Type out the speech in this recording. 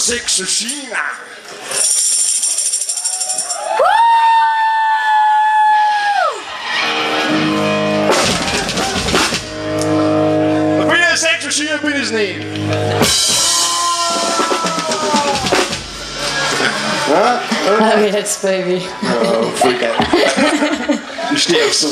6 og China. Og vi er 6 og China, vi er sådan en. Okay, that's baby. Oh, freak out. You stay so.